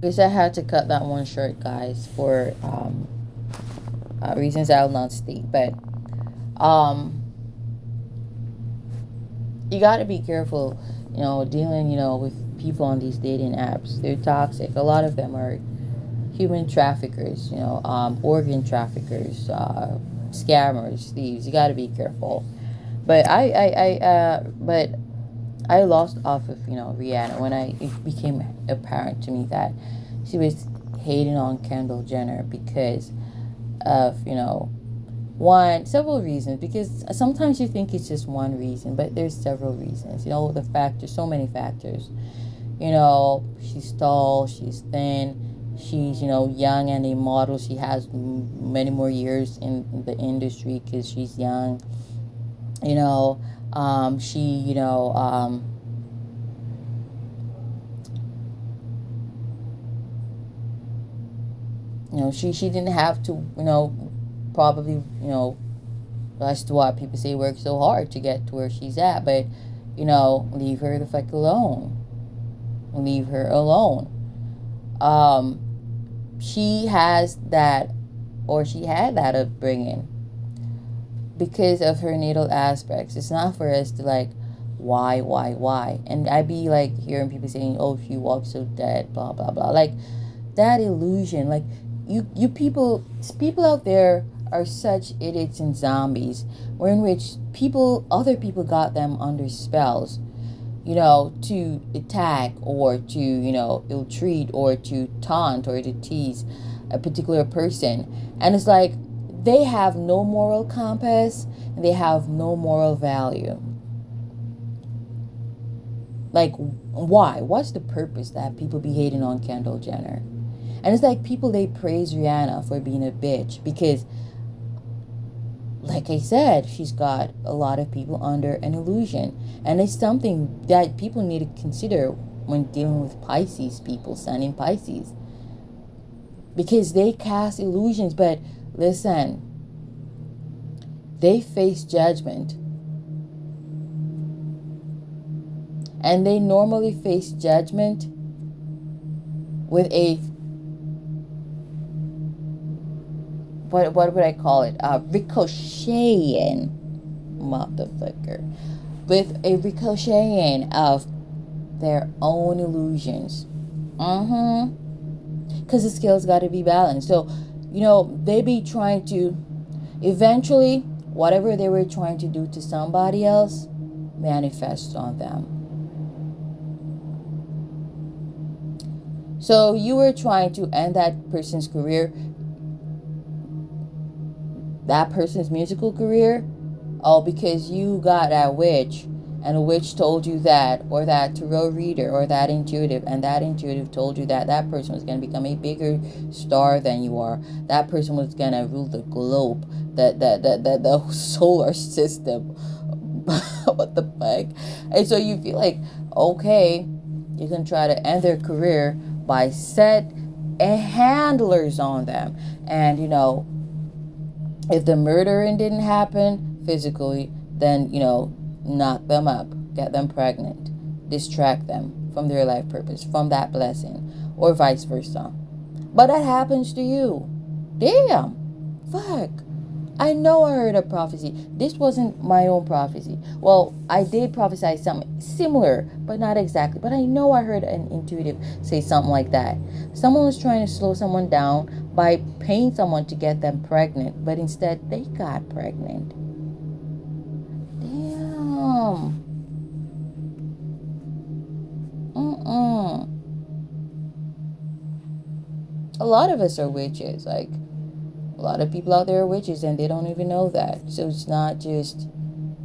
Because I had to cut that one short, guys, for reasons I'll not state. But um, you got to be careful, dealing, with people on these dating apps. They're toxic. A lot of them are human traffickers, organ traffickers, scammers, thieves. You got to be careful. But I lost off of Rihanna when it became apparent to me that she was hating on Kendall Jenner because of one several reasons. Because sometimes you think it's just one reason, but there's several reasons. The factors, so many factors. She's tall, she's thin, she's young and a model. She has many more years in the industry because she's young. You know, she she didn't have to probably that's why people say work so hard to get to where she's at. But leave her the fuck alone. Leave her alone. um she has that, or she had that upbringing because of her natal aspects. It's not for us to like, why, and I be like hearing people saying, oh, she walks so dead, blah blah blah, like that illusion. Like you people out there are such idiots and zombies, where in which other people got them under spells, to attack or to ill treat or to taunt or to tease a particular person. And it's like they have no moral compass and they have no moral value. Like, why? What's the purpose that people be hating on Kendall Jenner? And it's like people, they praise Rihanna for being a bitch because, like I said, she's got a lot of people under an illusion. And it's something that people need to consider when dealing with Pisces people, Sun in Pisces. Because they cast illusions, but listen, they face judgment. And they normally face judgment with a, what would I call it? Ricocheting, motherfucker. With a ricocheting of their own illusions. Because the scales got to be balanced. So, they be trying to, eventually, whatever they were trying to do to somebody else manifests on them. So you were trying to end that person's career, that person's musical career, all because you got a witch, and a witch told you that, or that tarot reader, or that intuitive, and that intuitive told you that that person was going to become a bigger star than you are. That person was going to rule the globe, the solar system. What the fuck? And so you feel like, okay, you can try to end their career by set handlers on them. And if the murdering didn't happen physically, then knock them up, get them pregnant, distract them from their life purpose, from that blessing, or vice versa. But that happens to you. Damn. Fuck. I know I heard a prophecy. This wasn't my own prophecy. Well, I did prophesy something similar, but not exactly. But I know I heard an intuitive say something like that. Someone was trying to slow someone down by paying someone to get them pregnant, but instead they got pregnant. Damn. A lot of us are witches. Like, a lot of people out there are witches and they don't even know that. So it's not just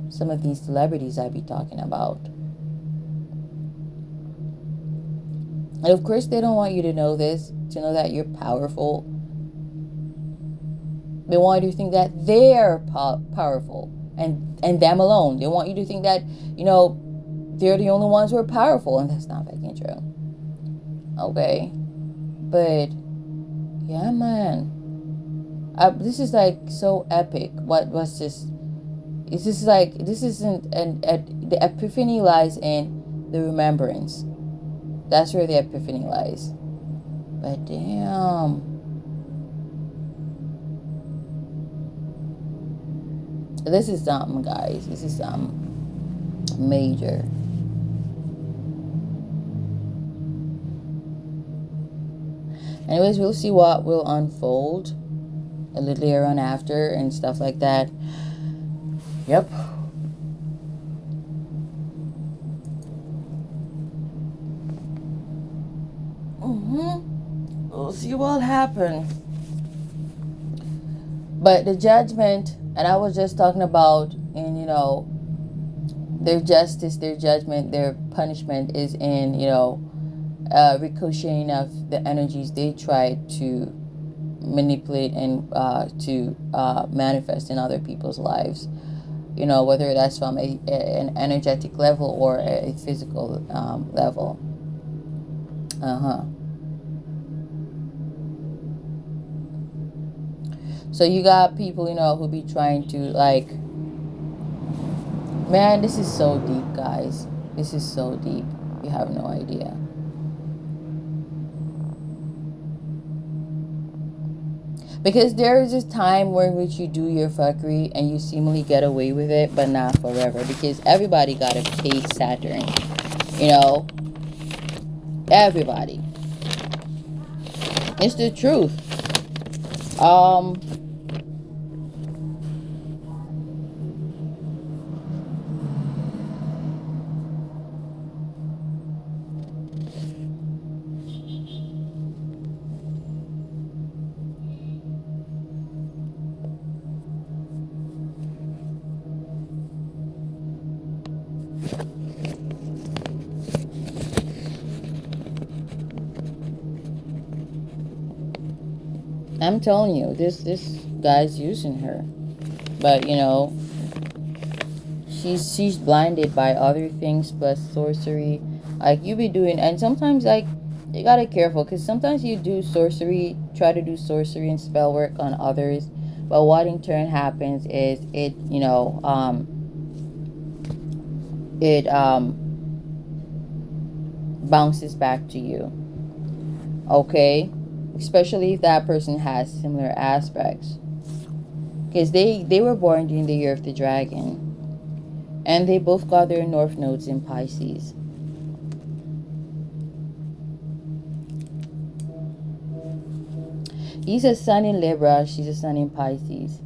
some of these celebrities I be talking about. And of course, they don't want you to know this, to know that you're powerful. They want you to think that they're powerful, and them alone. They want you to think that, they're the only ones who are powerful, and that's not fucking true. Okay? But, yeah, man. This is like so epic. What was this? It's just like, this isn't the epiphany lies in the remembrance. That's where the epiphany lies. But damn. This is something, guys. This is something major. Anyways, we'll see what will unfold a little later on after and stuff like that. Yep. We'll see what happens. But the judgment, and I was just talking about, in, you know, their justice, their judgment, their punishment is in, you know, ricocheting of the energies they try to manipulate and to manifest in other people's lives. You know, whether that's from an energetic level or a physical level. So you got people, you know, who be trying to, like, man, this is so deep, guys. This is so deep. You have no idea. Because there is this time where in which you do your fuckery and you seemingly get away with it, but not forever. Because everybody got to pay Saturn. You know? Everybody. It's the truth. I'm telling you, this guy's using her. But, you know, she's blinded by other things plus sorcery. Like, you be doing, and sometimes, like, you gotta careful, because sometimes you do sorcery, try to do sorcery and spell work on others, but what in turn happens is it, you know, it bounces back to you. Okay? Especially if that person has similar aspects. Because they were born during the year of the dragon. And they both got their north nodes in Pisces. He's a sun in Libra. She's a sun in Pisces.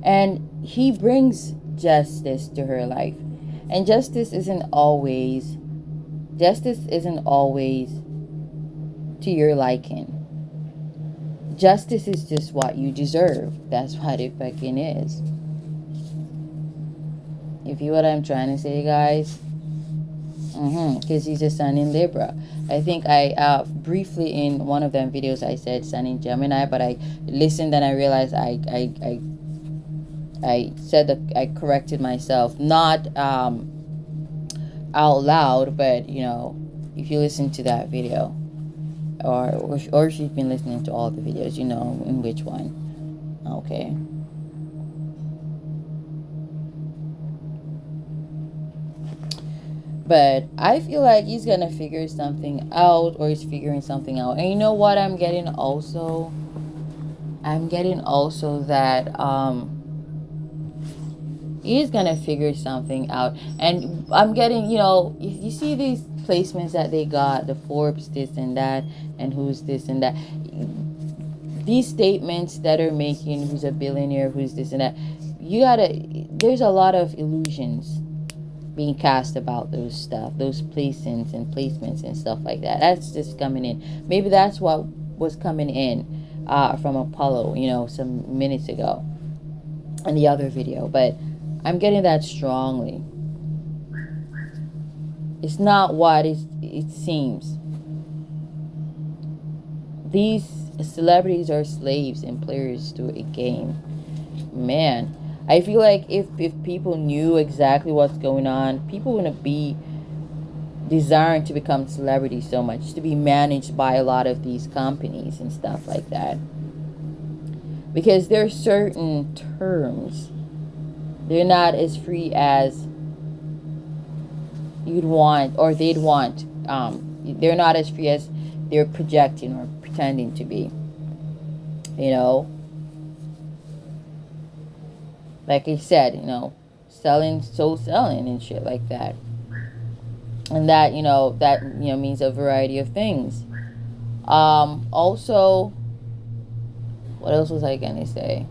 And he brings justice to her life. And justice isn't always to your liking. Justice is just what you deserve. That's what it fucking is. If you know what I'm trying to say, guys. Because he's a sun in Libra. I think I briefly in one of them videos I said sun in Gemini, but I listened and I realized I said that I corrected myself, not out loud, but, you know, if you listen to that video, or if you've been listening to all the videos, you know in which one. Okay. But I feel like he's gonna figure something out, or he's figuring something out. And you know what I'm getting also? I'm getting also that he's gonna figure something out. And I'm getting, you know, you see these placements that they got, the Forbes this and that, and who's this and that. These statements that are making who's a billionaire, who's this and that. There's a lot of illusions being cast about those stuff, those placements and stuff like that. That's just coming in. Maybe that's what was coming in from Apollo, you know, some minutes ago in the other video. But I'm getting that strongly. It's not what it seems. These celebrities are slaves and players to a game. Man, I feel like if people knew exactly what's going on, people wouldn't be desiring to become celebrities so much, to be managed by a lot of these companies and stuff like that. Because there are certain terms. They're not as free as you'd want, or they'd want They're not as free as they're projecting or pretending to be. You know, like I said, selling and shit like that. And that, means a variety of things. Also, what else was I gonna say?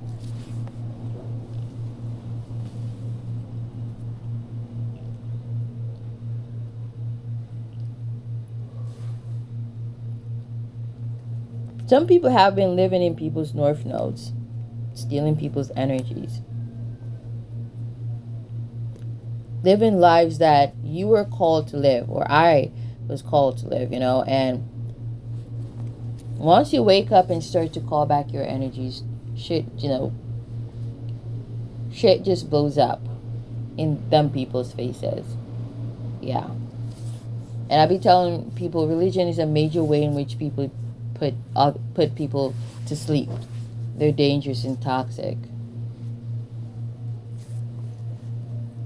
Some people have been living in people's north nodes, stealing people's energies, living lives that you were called to live, or I was called to live, and once you wake up and start to call back your energies, shit, shit just blows up in them people's faces. Yeah. And I be telling people, religion is a major way in which people put people to sleep. They're dangerous and toxic.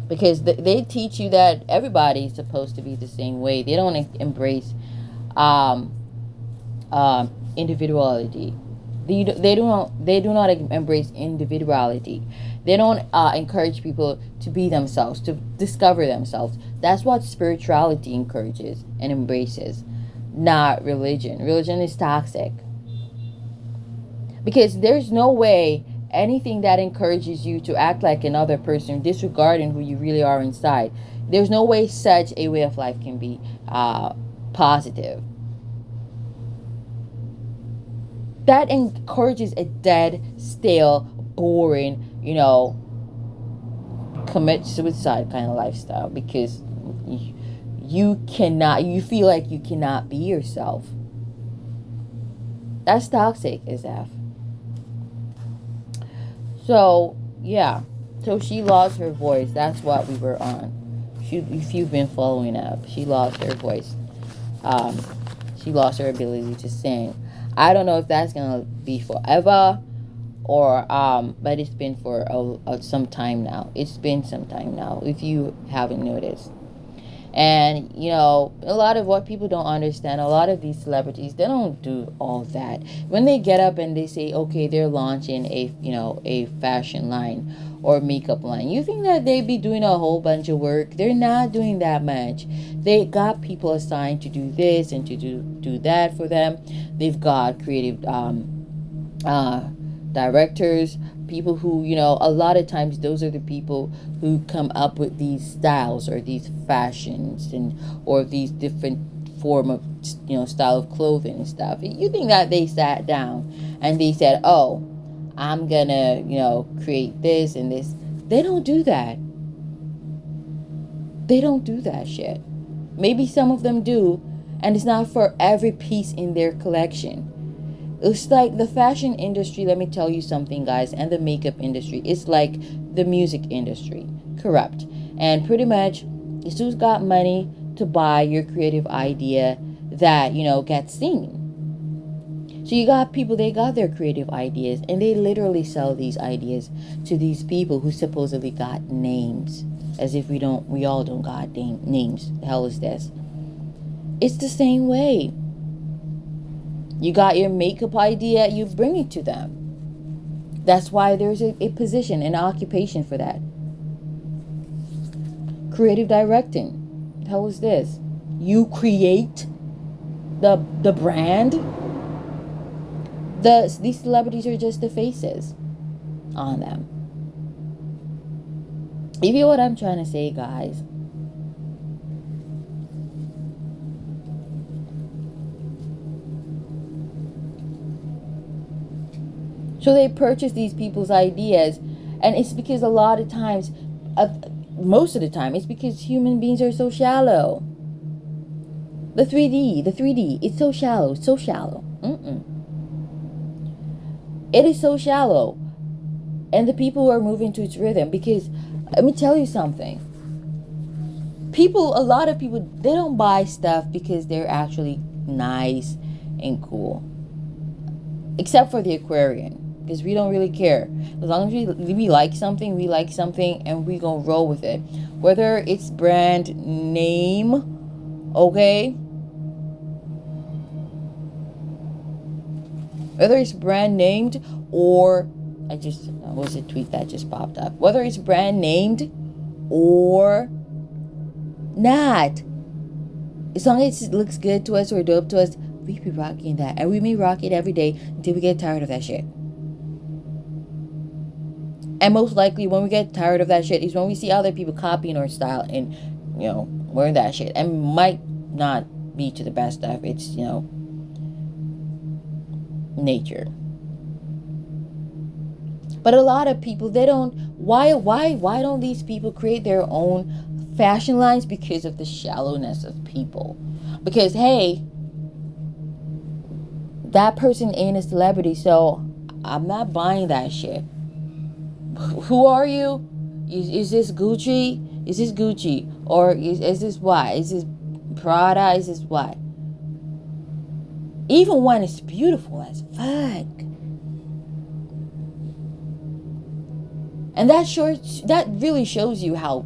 Because they teach you that everybody is supposed to be the same way. They don't embrace individuality. They do not embrace individuality. They don't encourage people to be themselves, to discover themselves. That's what spirituality encourages and embraces, not religion. Religion is toxic. Because there's no way anything that encourages you to act like another person, disregarding who you really are inside, there's no way such a way of life can be positive. That encourages a dead, stale, boring, commit suicide kind of lifestyle, because you feel like you cannot be yourself. That's toxic, SF. So, yeah. So she lost her voice. That's what we were on. If you've been following up, she lost her voice. She lost her ability to sing. I don't know if that's gonna be forever, or but it's been for some time now. It's been some time now, if you haven't noticed. And a lot of what people don't understand, a lot of these celebrities, they don't do all that. When they get up and they say, okay, they're launching a fashion line or makeup line, you think that they be doing a whole bunch of work? They're not doing that much. They got people assigned to do this and to do that for them. They've got creative directors, people who, a lot of times those are the people who come up with these styles or these fashions or these different form of, style of clothing and stuff. You think that they sat down and they said, oh, I'm gonna, create this and this? They don't do that. They don't do that shit. Maybe some of them do, and it's not for every piece in their collection. It's like the fashion industry, let me tell you something, guys, and the makeup industry. It's like the music industry. Corrupt. And pretty much, it's who's got money to buy your creative idea that, gets seen. So you got people, they got their creative ideas, and they literally sell these ideas to these people who supposedly got names. As if we all don't got names. The hell is this? It's the same way. You got your makeup idea, you bring it to them. That's why there's a position, an occupation for that. Creative directing. The hell is this? You create the brand. These celebrities are just the faces on them. You feel what I'm trying to say, guys? So they purchase these people's ideas, and it's because a lot of times, most of the time, it's because human beings are so shallow. The 3D, it's so shallow, It is so shallow. And the people are moving to its rhythm, because, let me tell you something. A lot of people, they don't buy stuff because they're actually nice and cool. Except for the Aquarian. Because we don't really care. As long as we like something, and we gonna roll with it. Whether it's brand name, okay? Whether it's brand named or I just was a tweet that just popped up. Whether it's brand named or not, as long as it looks good to us or dope to us, we be rocking that, and we may rock it every day until we get tired of that shit. And most likely, when we get tired of that shit, is when we see other people copying our style and wearing that shit, and might not be to the best of its nature. But a lot of people, they don't. Why don't these people create their own fashion lines? Because of the shallowness of people. Because hey, that person ain't a celebrity, so I'm not buying that shit. Who are you? Is this Gucci? Is this Gucci? Or is this what? Is this Prada? Is this what? Even when it's beautiful as fuck. And that really shows you how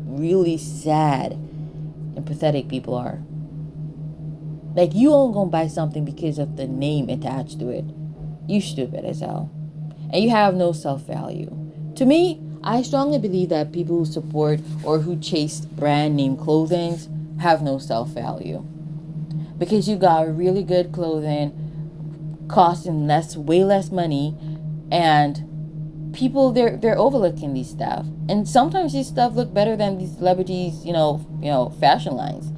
really sad and pathetic people are. Like, you ain't gonna buy something because of the name attached to it. You stupid as hell. And you have no self-value. To me, I strongly believe that people who support or who chase brand name clothing have no self-value. Because you got really good clothing costing way less money, and people they're overlooking these stuff. And sometimes these stuff look better than these celebrities, fashion lines.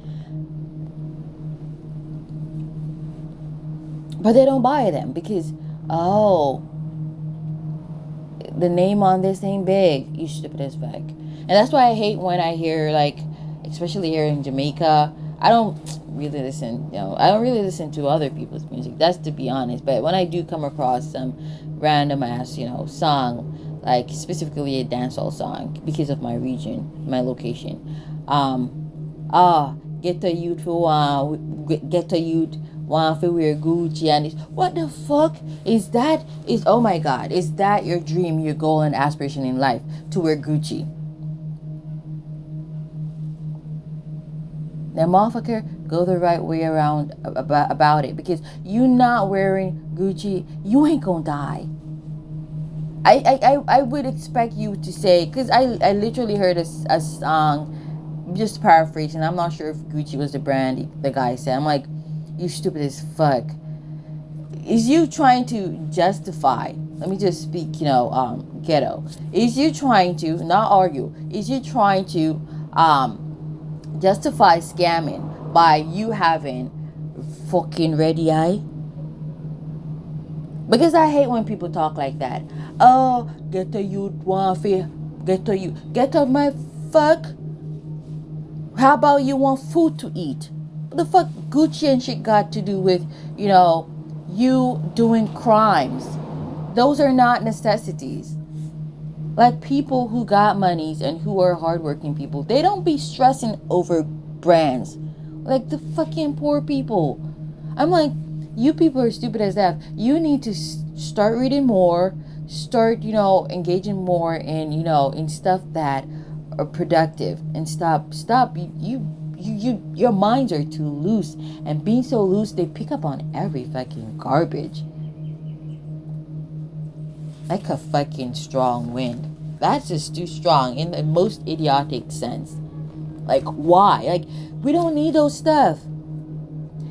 But they don't buy them because, the name on this ain't big. You stupid as fuck. And that's why I hate when I hear, like, especially here in Jamaica, I don't really listen to other people's music. That's to be honest. But when I do come across some random ass, song, like specifically a dancehall song, because of my region, my location, get the youth want to wear Gucci, and it's, what the fuck is that? Oh my god, is that your dream, your goal and aspiration in life, to wear Gucci? Now, motherfucker, go the right way around about it, because you not wearing Gucci, you ain't gonna die. I would expect you to say, because I literally heard a song, just paraphrasing, I'm not sure if Gucci was the brand the guy said. I'm like, you stupid as fuck. Is you trying to justify, let me just speak, ghetto. Is you trying to, not argue, is you trying to justify scamming by you having fucking ready eye? Because I hate when people talk like that. Oh, get the youth want fear. Get up my fuck. How about you want food to eat? What the fuck Gucci and shit got to do with, you doing crimes? Those are not necessities. Like, people who got monies and who are hardworking people, they don't be stressing over brands. Like the fucking poor people. I'm like, you people are stupid as that. You need to start reading more, start, engaging more in, in stuff that are productive, and stop. Your minds are too loose, and being so loose, they pick up on every fucking garbage. Like a fucking strong wind. That's just too strong in the most idiotic sense. Like, why? Like, we don't need those stuff.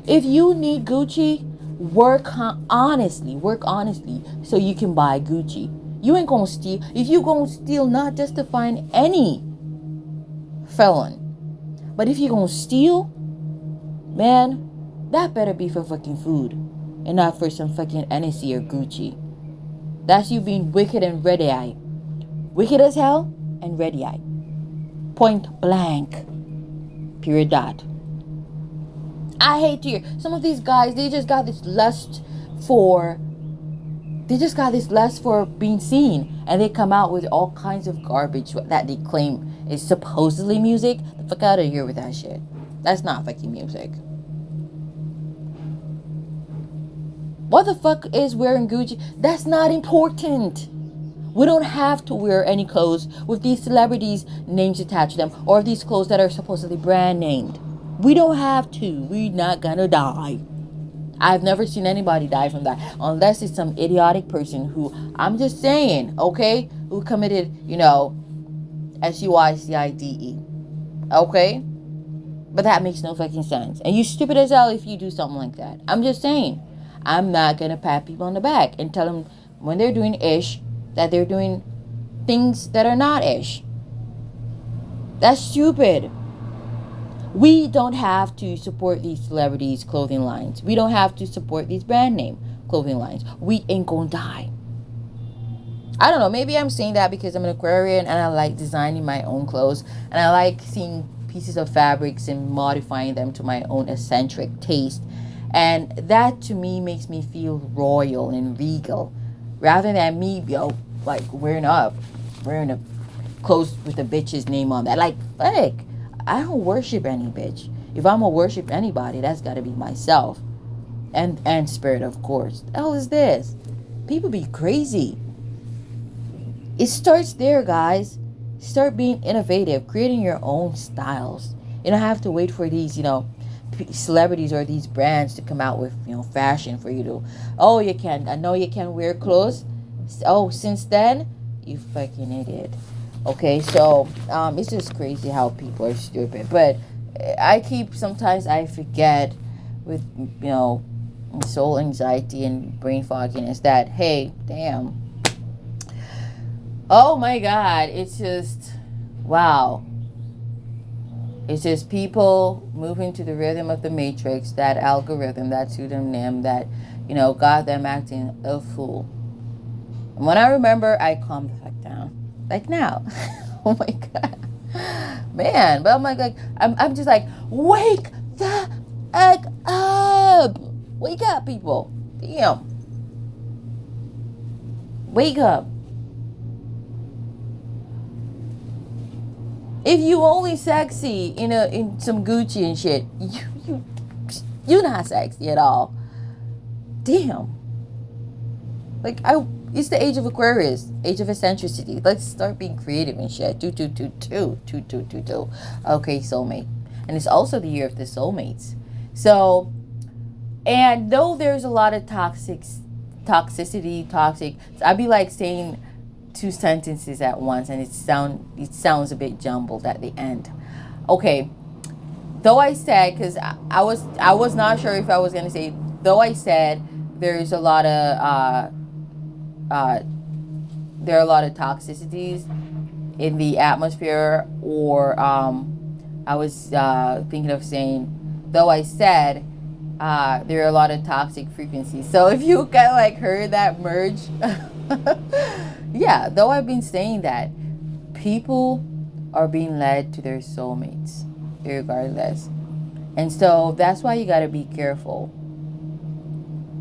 If you need Gucci, work honestly so you can buy Gucci. You ain't gonna steal. If you gonna steal, not just to find any felon, but if you gonna steal, man, that better be for fucking food and not for some fucking NSC or Gucci. That's you being wicked and ready eye. Wicked as hell and ready eye. Point blank. Period dot. I hate to hear some of these guys, they just got this lust for being seen, and they come out with all kinds of garbage that they claim is supposedly music. The fuck out of here with that shit. That's not fucking music. What the fuck is wearing Gucci? That's not important. We don't have to wear any clothes with these celebrities' names attached to them, or these clothes that are supposedly brand named. We don't have to. We're not gonna die. I've never seen anybody die from that, unless it's some idiotic person who, I'm just saying, okay, who committed, SUICIDE, okay? But that makes no fucking sense. And you stupid as hell if you do something like that. I'm just saying. I'm not gonna pat people on the back and tell them when they're doing ish that they're doing things that are not ish. That's stupid. We don't have to support these celebrities' clothing lines. We don't have to support these brand name clothing lines. We ain't gonna die. I don't know, maybe I'm saying that because I'm an Aquarian and I like designing my own clothes, and I like seeing pieces of fabrics and modifying them to my own eccentric taste. And that to me makes me feel royal and regal, rather than me, like wearing a clothes with a bitch's name on that. Like, fuck, I don't worship any bitch. If I'm gonna worship anybody, that's gotta be myself. And spirit, of course. The hell is this? People be crazy. It starts there, guys. Start being innovative, creating your own styles. You don't have to wait for these, celebrities or these brands to come out with, fashion for you to. Oh, you can. I know you can wear clothes. Oh, since then, you fucking idiot. Okay, so it's just crazy how people are stupid. But sometimes I forget with, soul anxiety and brain fogginess that, hey, damn. Oh my God, it's just, wow. It's just people moving to the rhythm of the matrix, that algorithm, that pseudonym that, got them acting a fool. And when I remember, I calmed the fuck down. Like now. Oh my God. Man, but I'm just like, wake the heck up. Wake up, people. Damn. Wake up. If you only sexy in some Gucci and shit, you're not sexy at all. Damn. Like, it's the age of Aquarius, age of eccentricity. Let's start being creative and shit. 2222. Okay, soulmate. And it's also the year of the soulmates. So, and though there's a lot of toxicity, I'd be like saying two sentences at once, and it sounds a bit jumbled at the end. Okay, though I said, because I was not sure if I was gonna say, though I said there's a lot of there are a lot of toxicities in the atmosphere, or I was thinking of saying, though I said there are a lot of toxic frequencies. So if you kind of like heard that merge, yeah, though I've been saying that, people are being led to their soulmates, regardless. And so that's why you got to be careful.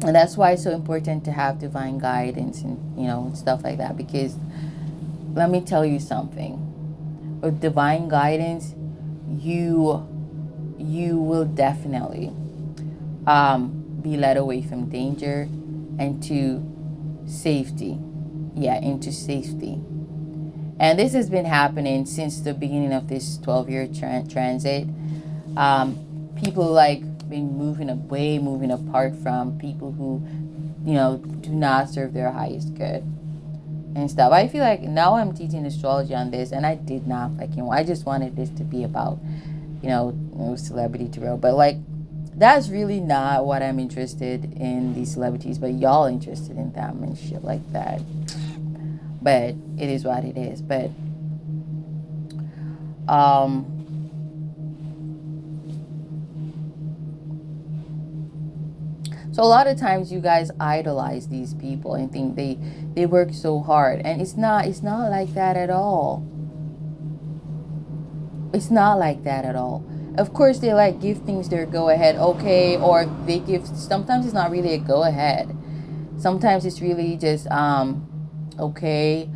And that's why it's so important to have divine guidance and, stuff like that. Because let me tell you something. With divine guidance, you will definitely be led away from danger and to safety. Yeah, into safety. And this has been happening since the beginning of this 12-year transit. People like been moving apart from people who, do not serve their highest good and stuff. I feel like now I'm teaching astrology on this, and I did not I just wanted this to be about, celebrity tarot. But like, that's really not what I'm interested in, these celebrities, but y'all interested in them and shit like that. But it is what it is. But so a lot of times you guys idolize these people and think they work so hard, and it's not like that at all. It's not like that at all. Of course, they like give things their go ahead, okay, or they give. Sometimes it's not really a go ahead. Sometimes it's really just okay.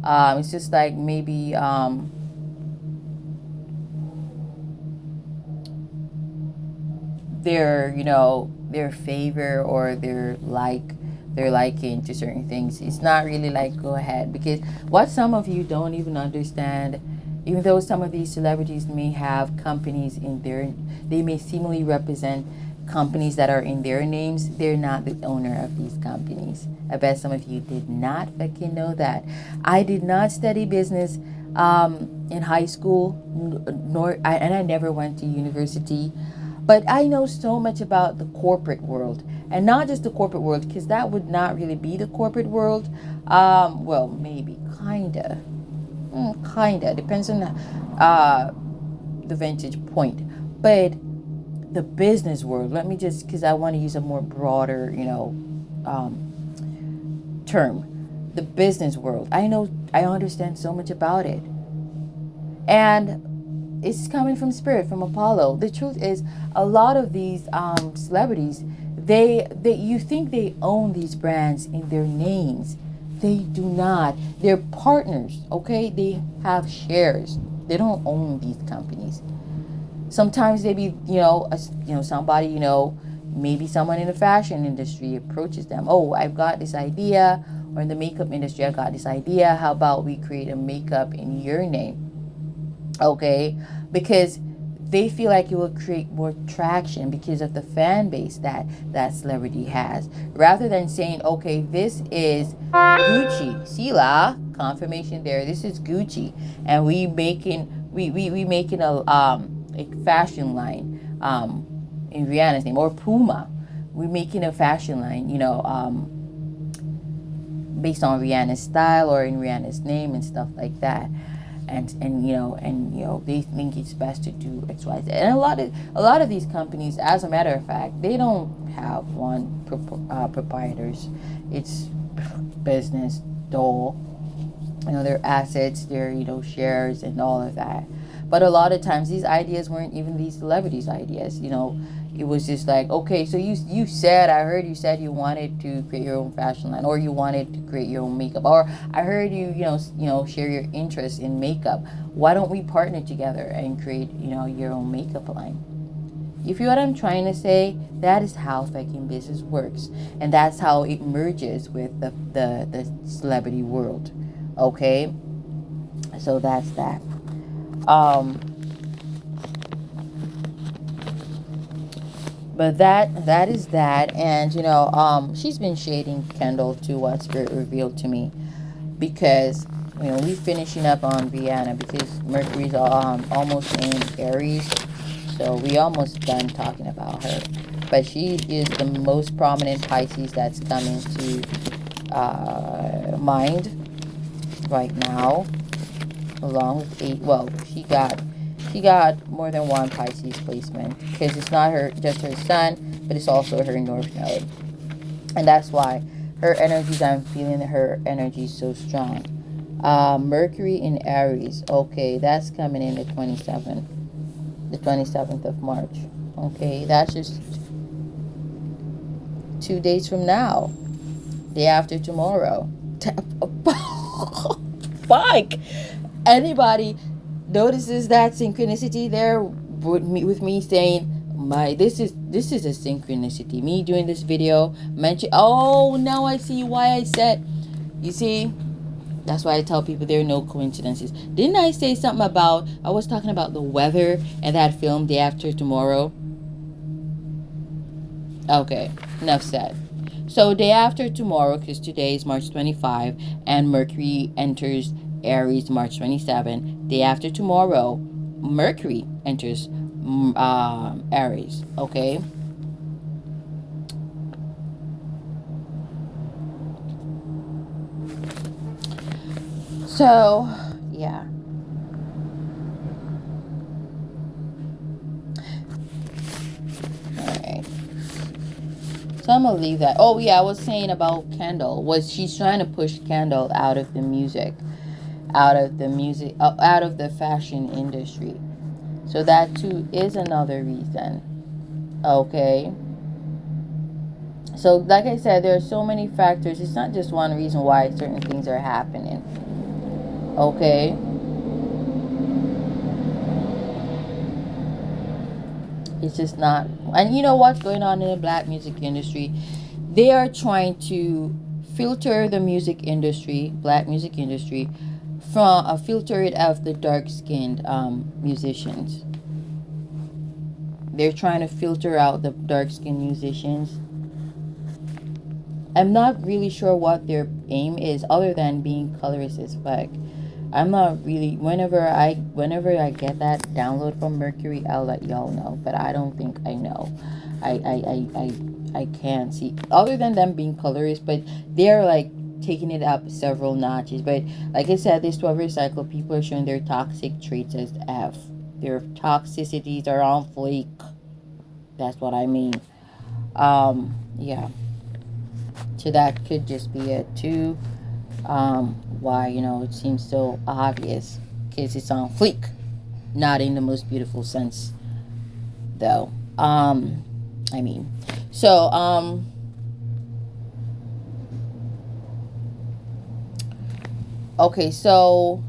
It's just like maybe their favor or their liking to certain things. It's not really like go ahead, because what some of you don't even understand, even though some of these celebrities may have companies in there, they may seemingly represent companies that are in their names, they're not the owner of these companies. I bet some of you did not fucking know that. I did not study business in high school, and I never went to university. But I know so much about the corporate world, and not just the corporate world, because that would not really be the corporate world. Well, maybe kinda, kinda depends on the vantage point, but the business world. Let me just, because I want to use a more broader, term. The business world. I understand so much about it, and it's coming from spirit, from Apollo. The truth is, a lot of these celebrities, they you think they own these brands in their names. They do not. They're partners. Okay, they have shares. They don't own these companies. Sometimes they be, somebody, maybe someone in the fashion industry approaches them. Oh, I've got this idea, or in the makeup industry, I got this idea. How about we create a makeup in your name? Okay, because they feel like it will create more traction because of the fan base that celebrity has, rather than saying, okay, this is Gucci. See la confirmation there. This is Gucci, and we making a fashion line in Rihanna's name, or Puma. We're making a fashion line, based on Rihanna's style or in Rihanna's name and stuff like that. And they think it's best to do XYZ. And a lot of these companies, as a matter of fact, they don't have one proprietors. It's business, dole, their assets, their shares, and all of that. But a lot of times these ideas weren't even these celebrities' ideas. It was just like, okay, so you said, I heard you said you wanted to create your own fashion line, or you wanted to create your own makeup, or I heard you share your interest in makeup. Why don't we partner together and create your own makeup line? You feel what I'm trying to say? That is how fucking business works, and that's how it merges with the celebrity world. Okay, so that's that. But that is that. And she's been shading Kendall to what spirit revealed to me, because we finishing up on Rihanna, because Mercury's almost in Aries, so we almost done talking about her. But she is the most prominent Pisces that's coming to mind right now, along with eight. Well, she got more than one Pisces placement, because it's not just her sun, but it's also her North Node, and that's why her energies. I'm feeling her energy so strong. Mercury in Aries. Okay, that's coming in the 27th of March. Okay, that's just 2 days from now, day after tomorrow. Fuck. Anybody notices that synchronicity there with me saying this is a synchronicity, me doing this video mention. Oh, now I see why I said, you see, that's why I tell people there are no coincidences. Didn't I say something about, I was talking about the weather and that film Day After Tomorrow? Okay, enough said. So day after tomorrow, because today is March 25, and Mercury enters Aries March 27. Day after tomorrow, Mercury enters Aries. Okay. So yeah. So I'm gonna leave that. Oh yeah, I was saying about Kendall. Was she's trying to push Kendall out of the music, out of the fashion industry. So that too is another reason. Okay. So like I said, there are so many factors. It's not just one reason why certain things are happening. Okay. It's just not. And you know what's going on in the black music industry? They are trying to filter the music industry, black music industry, from filter it of the dark skinned musicians. They're trying to filter out the dark-skinned musicians. I'm not really sure what their aim is other than being colorist as fuck. I'm not really, whenever I get that download from Mercury, I'll let y'all know, but I don't think I know. I can't see other than them being colorist, but they're like taking it up several notches. But like I said, this 12-year cycle, people are showing their toxic traits as F. Their toxicities are on fleek. That's what I mean. Yeah. So that could just be it too. Why, it seems so obvious because it's on fleek, not in the most beautiful sense though. I mean, so okay, so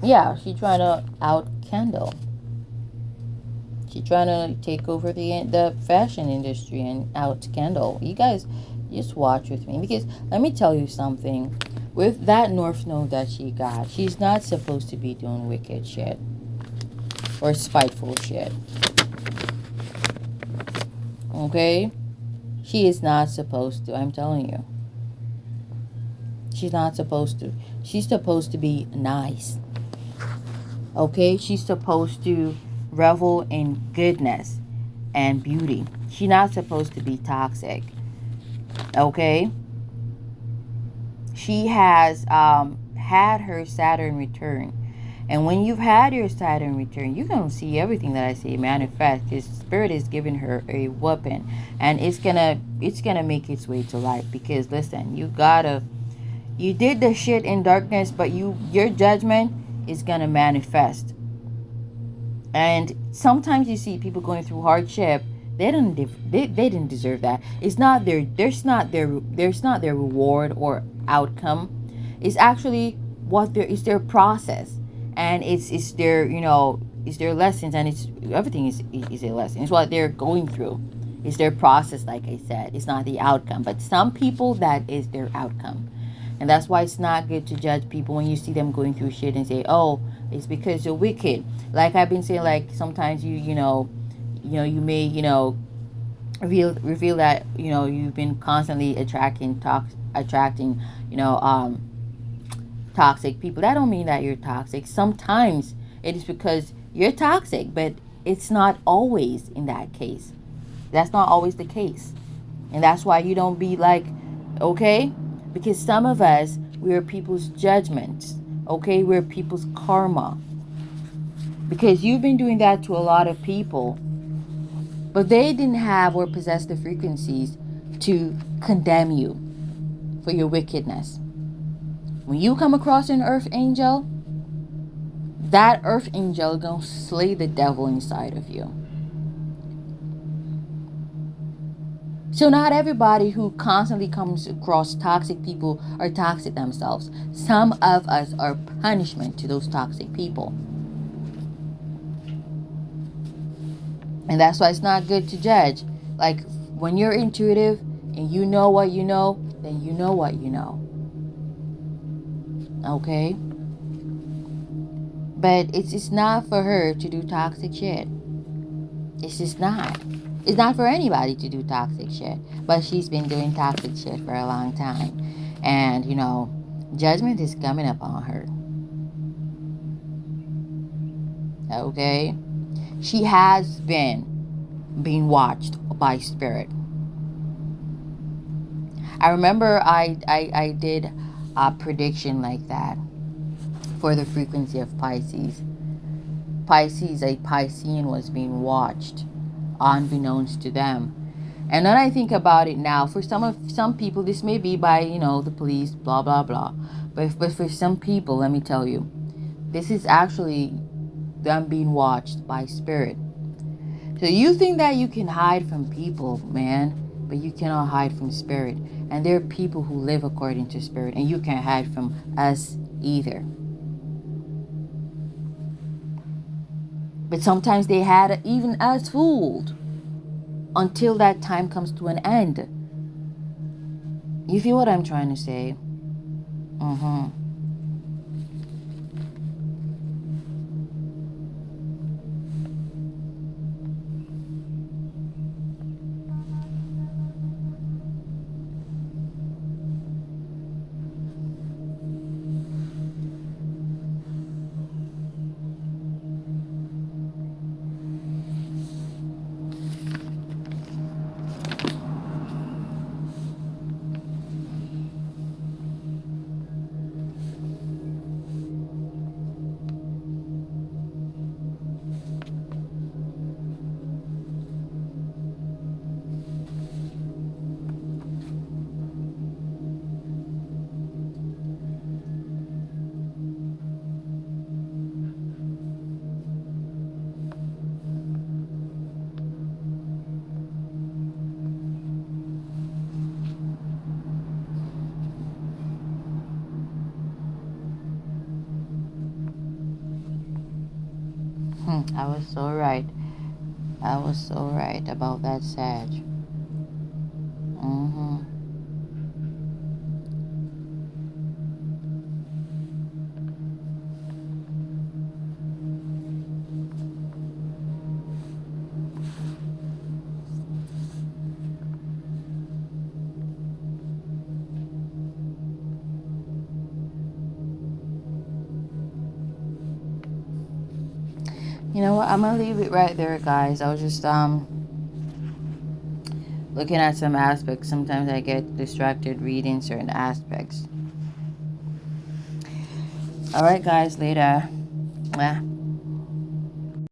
yeah, she's trying to out Kendall. She's trying to take over the fashion industry and out Kendall. You guys just watch with me, because let me tell you something. With that North Node that she got, she's not supposed to be doing wicked shit or spiteful shit. Okay? She is not supposed to. I'm telling you. She's not supposed to. She's supposed to be nice. Okay? She's supposed to revel in goodness and beauty. She's not supposed to be toxic. Okay? She has had her Saturn return. And when you've had your Saturn return, you're going to see everything that I say manifest. Because Spirit is giving her a weapon. And it's gonna make its way to light. Because listen, you did the shit in darkness, but your judgment is gonna manifest. And sometimes you see people going through hardship. They didn't deserve that. It's not there's not their reward or outcome. It's actually it's their process, and it's their it's their lessons, and it's everything is a lesson. It's what they're going through. It's their process, like I said. It's not the outcome. But some people, that is their outcome. And that's why it's not good to judge people when you see them going through shit and say, oh, it's because you're wicked. Like I've been saying, like sometimes you may, reveal that, you've been constantly attracting, toxic people. That don't mean that you're toxic. Sometimes it is because you're toxic, but it's not always in that case. That's not always the case. And that's why you don't be like, okay? Because some of us, we're people's judgments. Okay? We're people's karma. Because you've been doing that to a lot of people, but they didn't have or possess the frequencies to condemn you for your wickedness. When you come across an earth angel, that earth angel is going to slay the devil inside of you. So not everybody who constantly comes across toxic people are toxic themselves. Some of us are punishment to those toxic people. And that's why it's not good to judge. Like when you're intuitive and you know what you know, then you know what you know. Okay? But it's not for her to do toxic shit. It's just not. It's not for anybody to do toxic shit. But she's been doing toxic shit for a long time. And, judgment is coming up on her. Okay? She has been being watched by Spirit. I remember I did a prediction like that for the frequency of Pisces. A Piscean was being watched unbeknownst to them. And then I think about it now, for some people, this may be by, the police, blah, blah, blah. But for some people, let me tell you, this is actually them being watched by Spirit. So you think that you can hide from people, man, but you cannot hide from Spirit. And there are people who live according to Spirit, and you can't hide from us either. But sometimes they had even us fooled until that time comes to an end. You feel what I'm trying to say? I was so right. I was so right about that Sag. Mm-hmm. You know what? I'm gonna leave it right there, guys. I was just looking at some aspects. Sometimes I get distracted reading certain aspects. All right, guys. Later. Mwah.